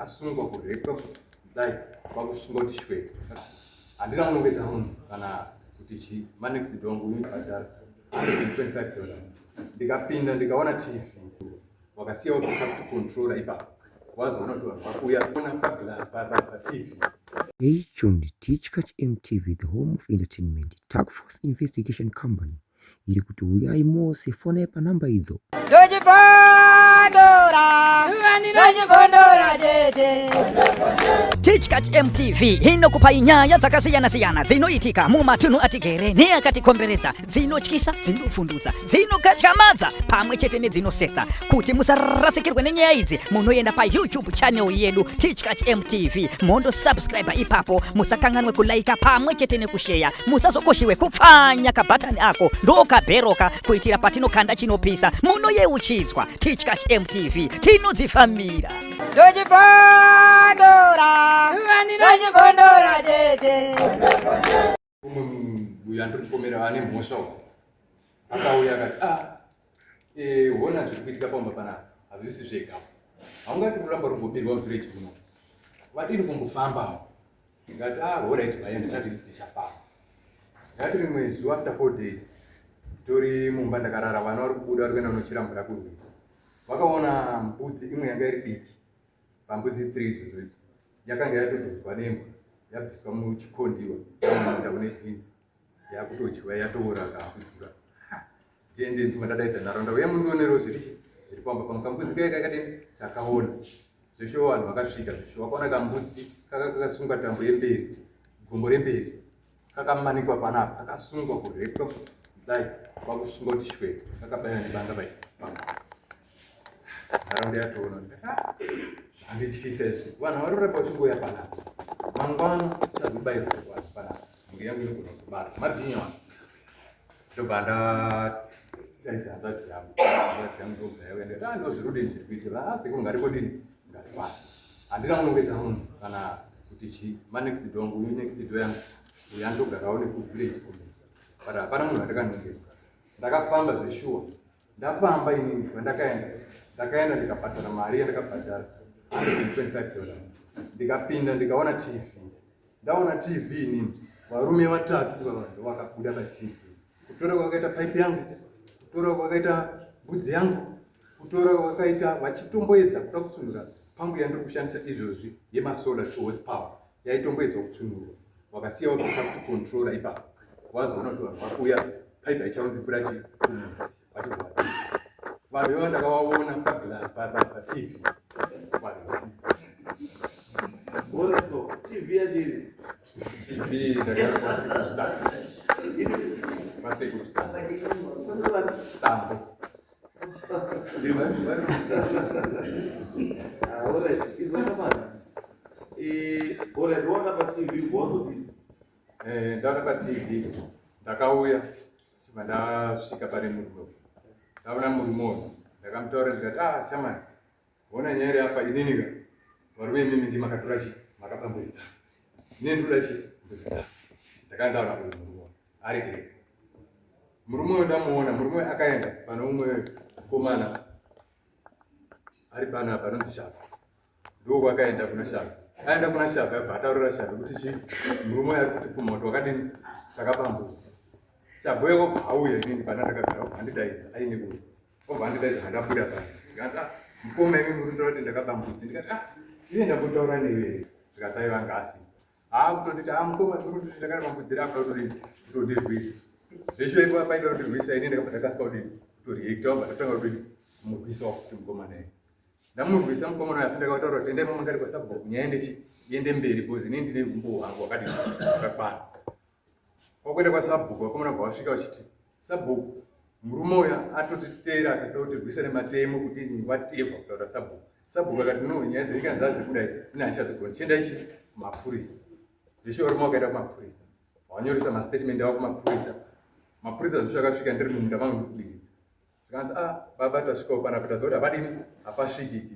takasungwa kurepo dai kwakusungwa kuti shweka handina kunongeta munhu kana kuti chi manext dongo unibhadhara 125 ndikapinda ndikaona tv wakasiyawo kusafety controller ipapo wazoona kuti vanhu vakuya ona paglass patv. John Teachkach MTV, the home of entertainment, Task Force Investigation Company, iri kuti uyai mose fona panamba idzo. Teachkach MTV inokupa nyaya dzakasiyana-siyana dzinoitika mumatunhu atigere neakatikomberedza, dzinotyisa, dzinofundutsa, dzinokatyamadza pamwe chete nedzinosetsa. Kuti musarasikirwe nenyaya idzi, munoenda paYouTube channel yedu Teachkach MTV, mondo subscribe ipapo, musakanganwe kulaika pamwe chete nekushare, musazokoshiwe kupfanya kabhatani ako ndokabheroka kuitira patinokanda chinopisa munoyeuchidzwa. Teachkach MTV tinodzifamira. Uyu andipomera ane mhosva akauya akati hona zviri kuitika pamba panapa hazvisi zvega, haungati kuramba rumbobirwa muvhireji muno, vadini kumbofambawo. Ndikati alright bhai ndichati ndichafamba. Ndakati rimwe zuva after 4 days tori mumba ndakarara, vana vari kubuda vari kuenda kunochera mvura kurwizi. Vakaona mbudzi imwe yanga iri diki pambudzi 3 dzozoti yakanga yatodzodzwa nembwa yabviswa muchikondiwa yaenda kune bhinzi yakutodyiwa yatooraka kudziva. Tiende ndimandadaidza nharaunda uya mundionero zviri pamba pamwe kambudzi kaya kakadini takaona zvesho. Vanhu vakasvika zvesho vakaona kambudzi kakasungwa tambo yemberi, gombo remberi kakamanikwa panapa kakasungwa kurepo dai kwakusungwa kuti shweka kakabayana nebanga bai nharaunda yatoona handityisa izvi. Vanhu varorapa uchingoya panapa mangwana chazobayirwa panapa mhuri yangu inogona kubara mabhinya vanhu ndobva ndadaidza hanzvadzi yangu ndogaya ndozvirudini zviri kuitika sekunhu ngarikodini ngarifana. Handina kunongeta munhu kana kuti chi manext dongo uyu next do yangu uyu andogarawo nekuvillage community, but hapana munhu andakanongeta. Ndakafamba zveshuwa, ndafamba inini kwandakaenda ndikabhadhara mari yandakabhadhara 125 ndikapinda ndikaona tv. Ndaona tv inini varume vatatu vavanhu vakabuda patv, kutora kwakaita pipe yangu, kutora kwakaita mbudzi yangu, kutora kwakaita vachitomboedza kuda kutsunura pangu yandiri kushandisa izvozvi yemasolar horsepower yaitomboedza kutsunurwa. Vakasiyawo kusafety controller ipapo wazoona kuti vanhu vakuya pipe haichaunzi mvura chikumunda vatogwa. Vanhu ivo ndakavaona paglass patv. TV yadini? TV ndakavapasekuru stambo. Ndaona patv ndakauya chibva ndasvika pane murume, ndaona murume uyu ndakamutaura ndikati shamani, ona nyaya apa ininika varume imimi ndimakatora chi makabamburidza nendoda chi ndakandaura kuti murume ari kure. Murume uyu ndamuona, murume akaenda pane umwe mukomana ari pana panonzi Shavha, ndo kwakaenda kuna Shavha. Aenda kuna Shavha abva ataurira Shavha kuti chi murume ari kuti kumoto wakadini takabamburidza. Shavha uyo obva auya inini pana ndakagara obva andidaidza aine kuti obva andidaidza handabuda pano ndikati mukoma imi muri kutaura kuti ndakabamburidza. Ndikati iye ndambotaura newe zvikati aiva ngasi kutonditi mukoma tiri kuti ndakabambudzira apa kutondirwisa zvesho ipo paida kundirwisa ini ndakabva ndakasika kuti kutoreacta obva ndatanga kuti murwisa wakuti mukomana iye ndamurwisa mukomana asi ndakataura kuti endai mamangari kwasabhuku nyaya iende mberi bcause inini ndine umbo hwangu wakadini wakakwana. Kwakuenda kwasabhuku vakomana bva vasvika vachiti sabhuku murume uya atotiteera akatoda kutirwisa nematemo kudini watevha kutaura sabhuku. Sabhuku akati no, nyaya dzirikanzazi kudai ine hachadzigona chienda ichi kumapurisa. Zvesho varume vakaenda kumapurisa vanyoresa mastatement avo kumapurisa. Mapurisa zvesho akasvika ndiri mumunda mangu ndikudiridza zvikanzi baba tasvikawo panapa tazokuti hapadini hapasvikiki.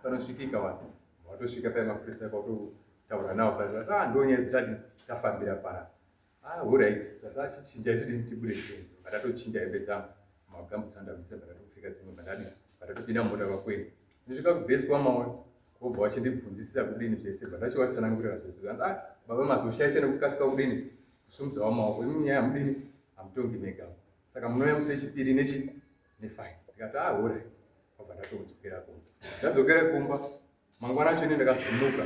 Panosvikika vanhu watosvika pai mapurisa kwautotaura navo pai ndo nyaya dzitati tafambira panapa. Alright, tatachinja tiri tibude cheni vatatochinja hembe dzangu magambutsa ndabvisa vatatopfeka dzimwe vatatopinda mumota kwakwenu. Ndisvika kubhesi kwamaona Wobva wachindibvunzisisa kudini zvese vandachivachitsanangurira zvese vanzi baba mazoshaisha nekukasika kudini kusumudzawo maoko imi nyaya yamudini hamutongi mega saka munouya musi wechipiri nefaini ndikati hore kwabva ndatodzokera kumba ndadzokera kumba mangwana acho ini ndakazvimuka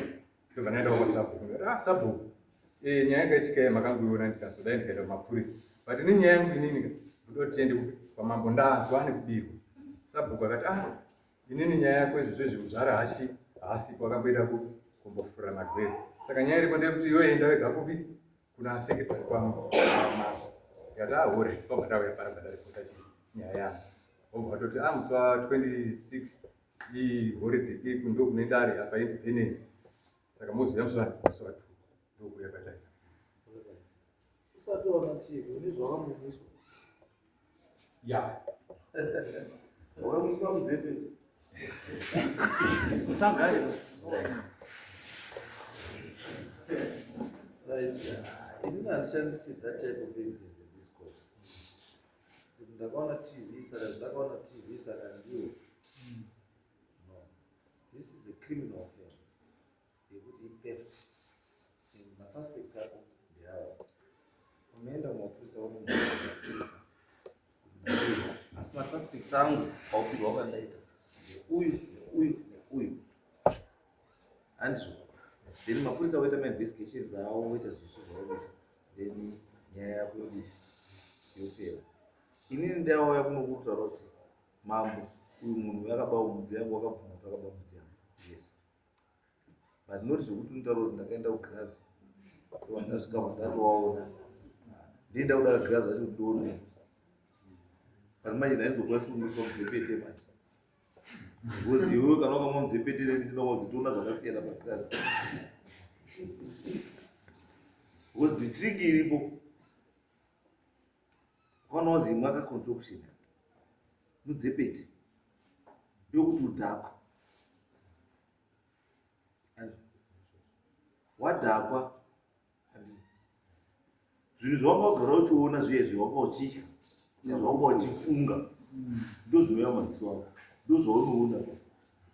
ndobva ndaenda kwasabhuku ndikati sabhuku nyaya yakaitika makangoiona ndikazodai ndikaenda kumapurisa but ini nyaya yangu inini ndotiendi kwamambo ndazwa nekubirwa sabhuku akati inini nyaya yako izvozvo zvinhu zvarahashi haasipo akamboenda kumbofura magwere saka nyaya iripo ndeyekuti iwe enda wega kupi kuna sekretari kwangu ndikati hore kwabva ndauya parabva ndaripota nyaya yangu obva vatoti musi wa26 iholiday ndo kune dare apa independence saka moziva musi wa2 ndokuya kwataita usati waona TV unezvawakamuviswa ya wakamuviswa mudzepeti Usangayo. Right. Inini handishandisi that type of evidence in this court. Ndakaona TV saka ndakaona TV saka ndiyo. No. This is a criminal offense. Yekuti theft. Masuspects ako ndeawo. Umeenda kumapurisa wanomupolisa. Asi masuspects angu aupirwa wakandaita. Uyu. Andizvo. Then mapurisa waita ma-investigations awo waita zvisu zvavo. Then nyaya yako yopera. Inini ndauya kuno kutaura kuti mambo uyu munhu yakaba mudzi yangu wakabvuma kuti akaba mudzi yangu. Yes. But not zvokuti unotaura kuti ndakaenda kugirazi. Ndasvika ndatowaona. Ndienda kuda kugirazi acho ndoona. Kana manje ndaizokuwa sunguiswa mudzepete manje. Because iwe kana wakamwa mudzepete ndisina wazitoona zvakasiyana pakirazi. Because the trick iripo kwanozi mwaka concoction mudzepete ndokuti udhakwa wadhakwa zvinhu zvawanga wagara uchiona zviye zvawanga uchitya zvawanga uchifunga ndo zvinouya maziso ako ndo zvaunoona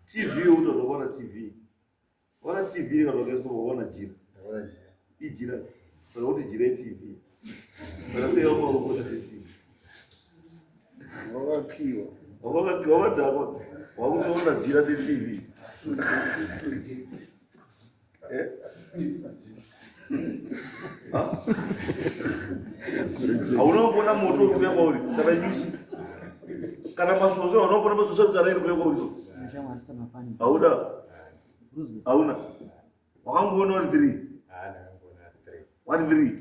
TV utatoona TV ona TV ikatokaiswa waona jira ijira saka kuti jira TV saka sei wakaona seTV wakakiwa wakadhakwa wakutoona jira seTV hauna kuona moto uri kuya kwauri kana nyuchi kana masvosve hauna masvosve kuti anairi kuya kwauri hauna wakangoona uri 3 wari 3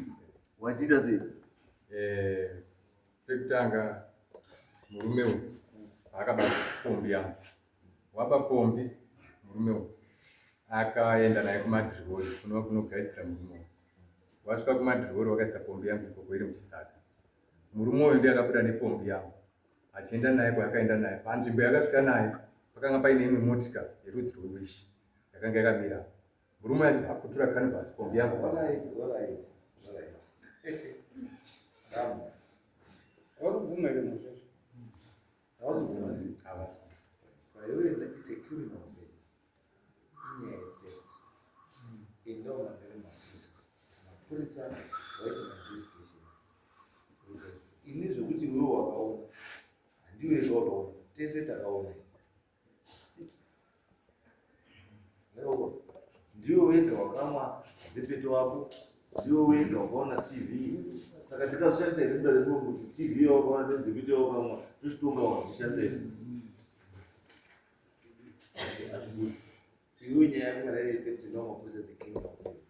wachiita sei pekutanga murume uyu akabata pombi yangu waba pombi murume uyu akaenda naye kumadhirori kunogaisira murume uyu wasvika kumadhirori wakaisa pombi yangu ikoko iri muchisaka murume uyu ndiye akabuda nepombi yangu achienda naye kwaakaenda naye panzvimbo yakasvika naye pakanga paine imwe motika yerudzi rwewishi yakanga yakamira murume akutura canvas pombi yangu warubvumere muzvazvo hauzobvumazii saiwenda is a criminal offense inyaya yetheft indaunagare mapurisa waita ma-investigations ini zvokuti iwe wakaona handiwe ega wakaona tese takaona ndiwe wega wakamwa dzepete wako ndiwe wega wakaona TV saka tikazvishandisa irinda redu kuti TV wakaona nedzepete wakamwa tochitonga watichishandisa iri iwe nyaya yako kana iri theft ndomapurisa dzecriminal offense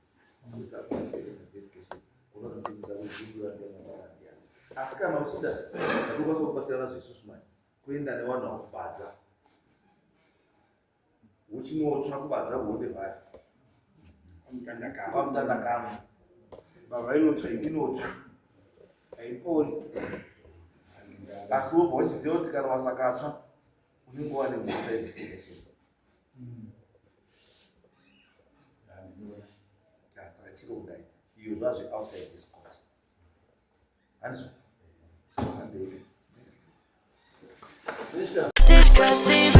purisa akwanise investigation kunodzidzisa kuzvindura ndenavandia asi kana uchida atokwanisa kubatsirana zvisusu manje kuenda nevanhu vakubadza uchinotsva kubadza kuone vhari pamutandakama baba inotsva inotsva haipori asi wobva uchiziva kuti kana wasakatsva unenge wane inside information saka chiro kudai iyo zvazve outside this court handizvo Discuss TV.